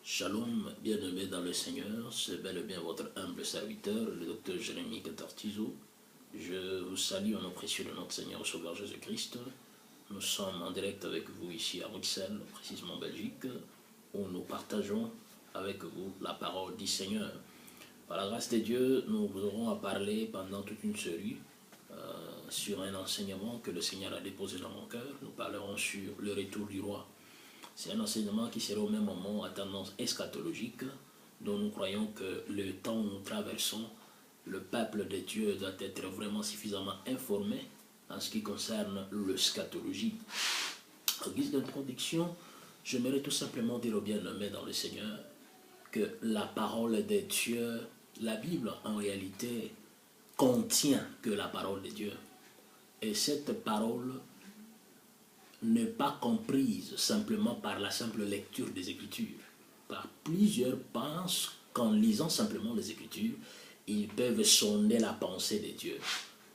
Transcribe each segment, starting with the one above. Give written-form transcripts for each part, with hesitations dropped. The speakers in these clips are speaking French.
Shalom, bien-aimés dans le Seigneur, c'est bel et bien votre humble serviteur, le docteur Jérémie Catartizo. Je vous salue en nom précieux de notre Seigneur et Sauveur Jésus-Christ. Nous sommes en direct avec vous ici à Bruxelles, précisément en Belgique, où nous partageons avec vous la parole du Seigneur. Par la grâce de Dieu, nous aurons à parler pendant toute une série sur un enseignement que le Seigneur a déposé dans mon cœur. Nous parlerons sur le retour du roi. C'est un enseignement qui sera au même moment à tendance eschatologique, dont nous croyons que le temps où nous traversons, le peuple de Dieu doit être vraiment suffisamment informé en ce qui concerne l'eschatologie. En guise d'introduction, j'aimerais tout simplement dire au bien-aimé dans le Seigneur que la parole de Dieu, la Bible en réalité, contient que la parole de Dieu. Et cette parole n'est pas comprise simplement par la simple lecture des Écritures. Par plusieurs pensent qu'en lisant simplement les Écritures, ils peuvent sonder la pensée de Dieu.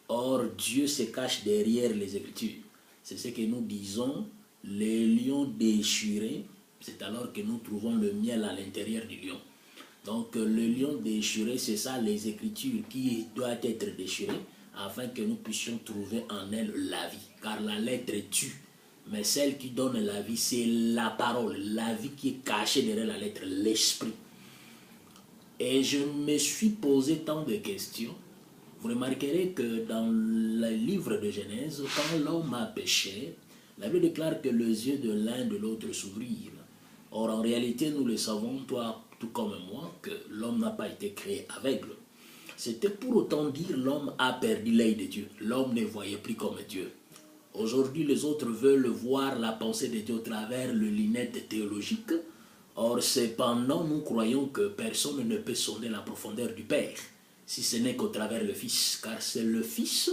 Or, Dieu se cache derrière les Écritures. C'est ce que nous disons, les lions déchirés, c'est alors que nous trouvons le miel à l'intérieur du lion. Donc, le lion déchiré, c'est ça les Écritures qui doivent être déchirées afin que nous puissions trouver en elles la vie. Car la lettre tue. Mais celle qui donne la vie, c'est la parole, la vie qui est cachée derrière la lettre, l'esprit. Et je me suis posé tant de questions. Vous remarquerez que dans le livre de Genèse, quand l'homme a péché, la Bible déclare que les yeux de l'un de l'autre s'ouvrirent. Or, en réalité, nous le savons, toi tout comme moi, que l'homme n'a pas été créé aveugle. C'était pour autant dire l'homme a perdu l'œil de Dieu. L'homme ne voyait plus comme Dieu. Aujourd'hui, les autres veulent voir la pensée de Dieu au travers le lunette théologique. Or, cependant, nous croyons que personne ne peut sonder la profondeur du Père, si ce n'est qu'au travers le Fils. Car c'est le Fils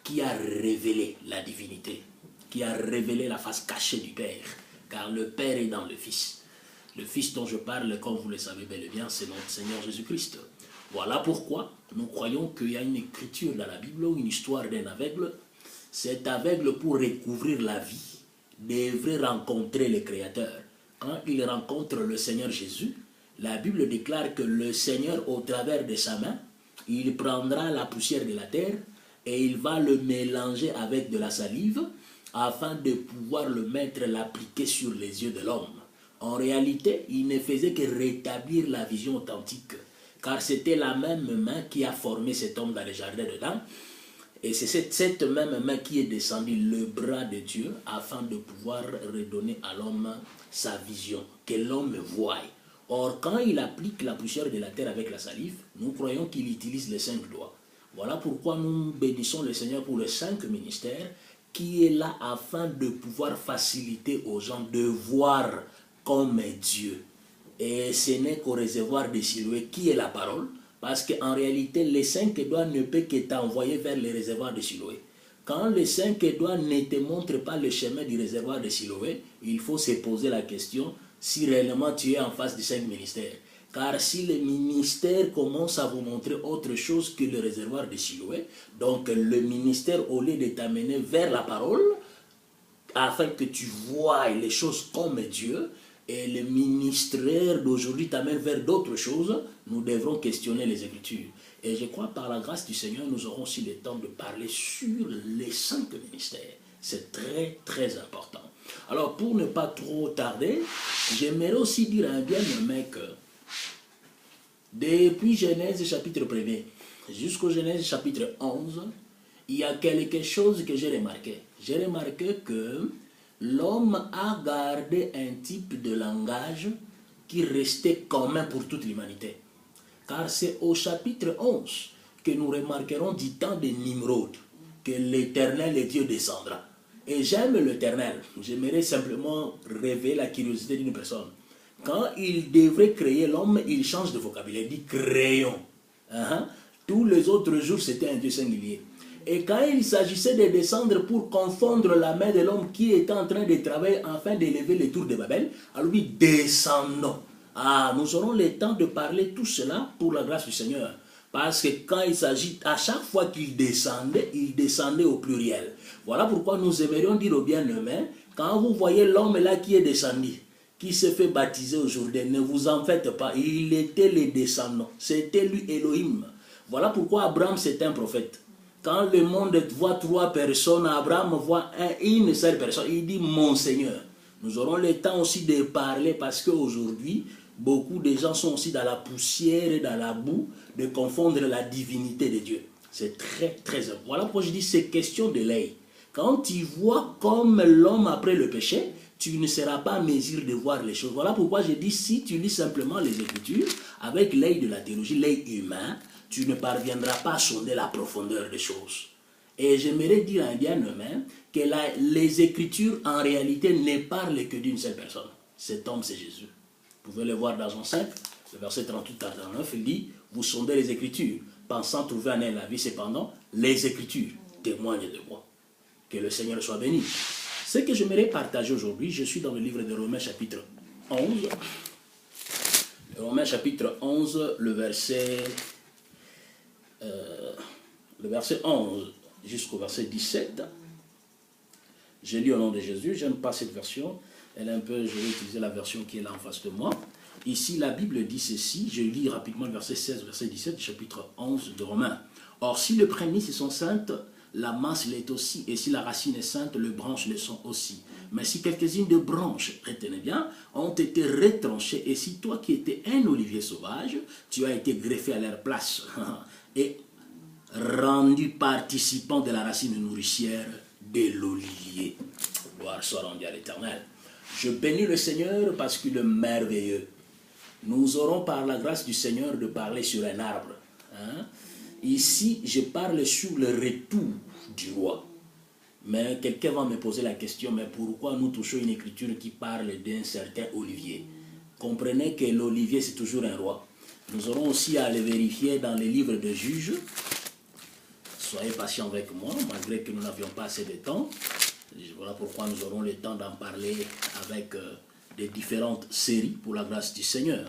qui a révélé la divinité, qui a révélé la face cachée du Père. Car le Père est dans le Fils. Le Fils dont je parle, comme vous le savez bel et bien, c'est notre Seigneur Jésus-Christ. Voilà pourquoi nous croyons qu'il y a une écriture dans la Bible, ou une histoire d'un aveugle. Cet aveugle, pour recouvrir la vie, devrait rencontrer le Créateur. Quand il rencontre le Seigneur Jésus, la Bible déclare que le Seigneur, au travers de sa main, il prendra la poussière de la terre et il va le mélanger avec de la salive afin de pouvoir le mettre, l'appliquer sur les yeux de l'homme. En réalité, il ne faisait que rétablir la vision authentique, car c'était la même main qui a formé cet homme dans le jardin d'Éden. Et c'est cette même main qui est descendue, le bras de Dieu, afin de pouvoir redonner à l'homme sa vision, que l'homme voie. Or, quand il applique la poussière de la terre avec la salive, nous croyons qu'il utilise les 5 doigts. Voilà pourquoi nous bénissons le Seigneur pour les 5 ministères, qui est là afin de pouvoir faciliter aux gens de voir comme Dieu. Et ce n'est qu'au réservoir de Siloé qui est la parole. Parce qu'en réalité, les 5 doigts ne peuvent que t'envoyer vers le réservoir de Siloé. Quand les 5 doigts ne te montrent pas le chemin du réservoir de Siloé, il faut se poser la question si réellement tu es en face des 5 ministères. Car si le ministère commence à vous montrer autre chose que le réservoir de Siloé, donc le ministère, au lieu de t'amener vers la parole, afin que tu voies les choses comme Dieu, et le ministère d'aujourd'hui t'amène vers d'autres choses, nous devrons questionner les Écritures. Et je crois par la grâce du Seigneur, nous aurons aussi le temps de parler sur les 5 ministères. C'est très très important. Alors pour ne pas trop tarder, j'aimerais aussi dire à un bien-aimé que depuis Genèse chapitre 1er jusqu'au Genèse chapitre 11, il y a quelque chose que j'ai remarqué. J'ai remarqué que l'homme a gardé un type de langage qui restait commun pour toute l'humanité. Car c'est au chapitre 11 que nous remarquerons du temps de Nimrod que l'Éternel, le Dieu, descendra. Et j'aime l'Éternel. J'aimerais simplement révéler la curiosité d'une personne. Quand il devrait créer l'homme, il change de vocabulaire. Il dit créons. Tous les autres jours, c'était un Dieu singulier. Et quand il s'agissait de descendre pour confondre la main de l'homme qui était en train de travailler afin d'élever les tours de Babel, alors lui, descendons. Nous aurons le temps de parler tout cela pour la grâce du Seigneur. Parce que quand il s'agit, à chaque fois qu'il descendait au pluriel. Voilà pourquoi nous aimerions dire au bien-aimé, quand vous voyez l'homme là qui est descendu, qui s'est fait baptiser aujourd'hui, ne vous en faites pas, il était le descendant, c'était lui Elohim. Voilà pourquoi Abraham c'était un prophète. Quand le monde voit 3 personnes, Abraham voit une seule personne, il dit mon Seigneur. Nous aurons le temps aussi de parler parce qu'aujourd'hui, beaucoup de gens sont aussi dans la poussière et dans la boue de confondre la divinité de Dieu. C'est très très important. Voilà pourquoi je dis c'est question de l'œil. Quand tu vois comme l'homme après le péché, tu ne seras pas en mesure de voir les choses. Voilà pourquoi je dis si tu lis simplement les Écritures avec l'œil de la théologie, l'œil humain, tu ne parviendras pas à sonder la profondeur des choses. Et j'aimerais dire à un bien-aimé que les Écritures, en réalité, ne parlent que d'une seule personne. Cet homme, c'est Jésus. Vous pouvez le voir dans Jean 5, le verset 38 à 39, il dit, vous sondez les Écritures, pensant trouver en elle la vie, cependant, les Écritures témoignent de moi. Que le Seigneur soit béni. Ce que j'aimerais partager aujourd'hui, je suis dans le livre de Romains chapitre 11. Romains chapitre 11, le verset 11 jusqu'au verset 17. Je lis au nom de Jésus, j'aime pas cette version. Elle est un peu, je vais utiliser la version qui est là en face de moi. Ici, la Bible dit ceci, je lis rapidement le verset 16, verset 17, chapitre 11 de Romains. Or, si le prémices sont saintes, la masse l'est aussi, et si la racine est sainte, les branches le sont aussi. Mais si quelques-unes de branches, retenez bien, ont été retranchées, et si toi qui étais un olivier sauvage, tu as été greffé à leur place, et rendu participant de la racine nourricière de l'olivier. Gloire soit rendue à l'Éternel. Je bénis le Seigneur parce qu'il est merveilleux. Nous aurons par la grâce du Seigneur de parler sur un arbre. Ici, je parle sur le retour du roi. Mais quelqu'un va me poser la question, mais pourquoi nous touchons une écriture qui parle d'un certain olivier? Comprenez que l'olivier, c'est toujours un roi. Nous aurons aussi à le vérifier dans les livres de Juges. Soyez patients avec moi, malgré que nous n'avions pas assez de temps. Voilà pourquoi nous aurons le temps d'en parler avec des différentes séries pour la grâce du Seigneur.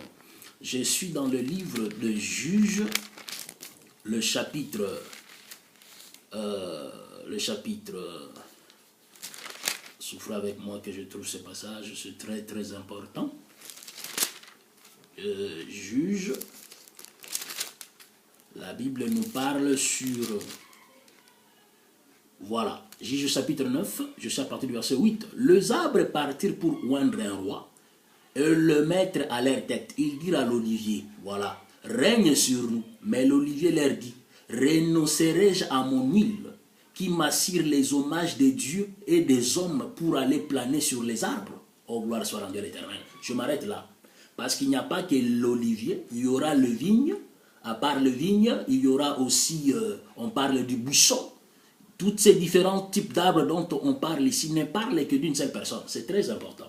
Je suis dans le livre de Juges, le chapitre, souffrez avec moi que je trouve ce passage, c'est très très important. Juges, la Bible nous parle sur, voilà, Juges chapitre 9, je suis à partir du verset 8. Les arbres partirent pour oindre un roi et le mettre à leur tête. Ils dirent à l'olivier, voilà, règne sur nous. Mais l'olivier leur dit, renoncerai-je à mon huile qui m'assure les hommages des dieux et des hommes pour aller planer sur les arbres? Oh, gloire soit rendue à l'Éternel. Je m'arrête là. Parce qu'il n'y a pas que l'olivier, il y aura le vigne. À part le vigne, il y aura aussi, on parle du buisson. Tous ces différents types d'arbres dont on parle ici ne parlent que d'une seule personne. C'est très important.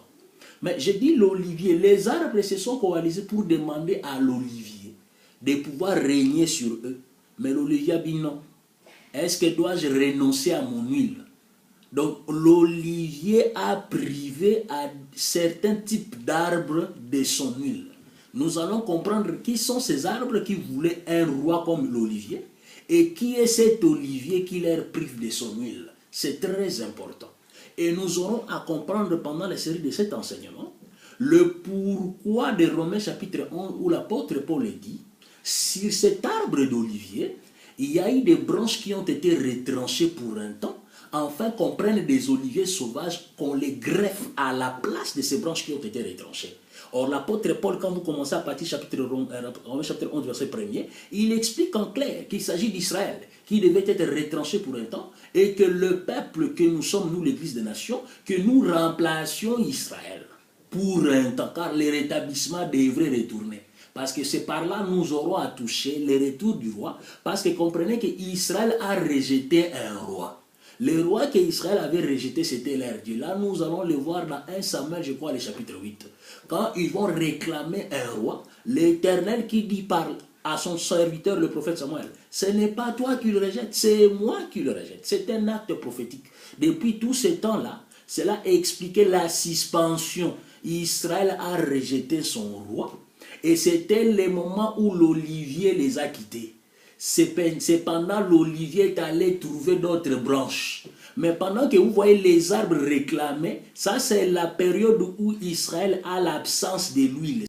Mais j'ai dit l'olivier. Les arbres se sont coalisés pour demander à l'olivier de pouvoir régner sur eux. Mais l'olivier a dit non. Est-ce que dois-je renoncer à mon huile? Donc l'olivier a privé à certains types d'arbres de son huile. Nous allons comprendre qui sont ces arbres qui voulaient un roi comme l'olivier et qui est cet olivier qui leur prive de son huile. C'est très important. Et nous aurons à comprendre pendant la série de cet enseignement le pourquoi de Romains chapitre 11 où l'apôtre Paul dit, sur cet arbre d'olivier, il y a eu des branches qui ont été retranchées pour un temps, afin qu'on prenne des oliviers sauvages, qu'on les greffe à la place de ces branches qui ont été retranchées. Or, l'apôtre Paul, quand vous commencez à partir chapitre 11, verset 1er, il explique en clair qu'il s'agit d'Israël, qui devait être retranché pour un temps, et que le peuple que nous sommes, nous, l'Église des Nations, que nous remplacions Israël pour un temps, car le rétablissement devrait retourner. Parce que c'est par là nous aurons à toucher le retour du roi, parce que comprenez qu'Israël a rejeté un roi. Le roi qu'Israël avait rejeté, c'était leur Dieu. Là, nous allons le voir dans 1 Samuel, je crois, le chapitre 8. Quand ils vont réclamer un roi, l'Éternel qui dit à son serviteur, le prophète Samuel, ce n'est pas toi qui le rejettes, c'est moi qui le rejette. C'est un acte prophétique. Depuis tout ce temps-là, cela expliquait la suspension. Israël a rejeté son roi et c'était le moment où l'olivier les a quittés. pendant l'olivier est allé trouver d'autres branches. Mais pendant que vous voyez les arbres réclamés, ça c'est la période où Israël a l'absence de l'huile.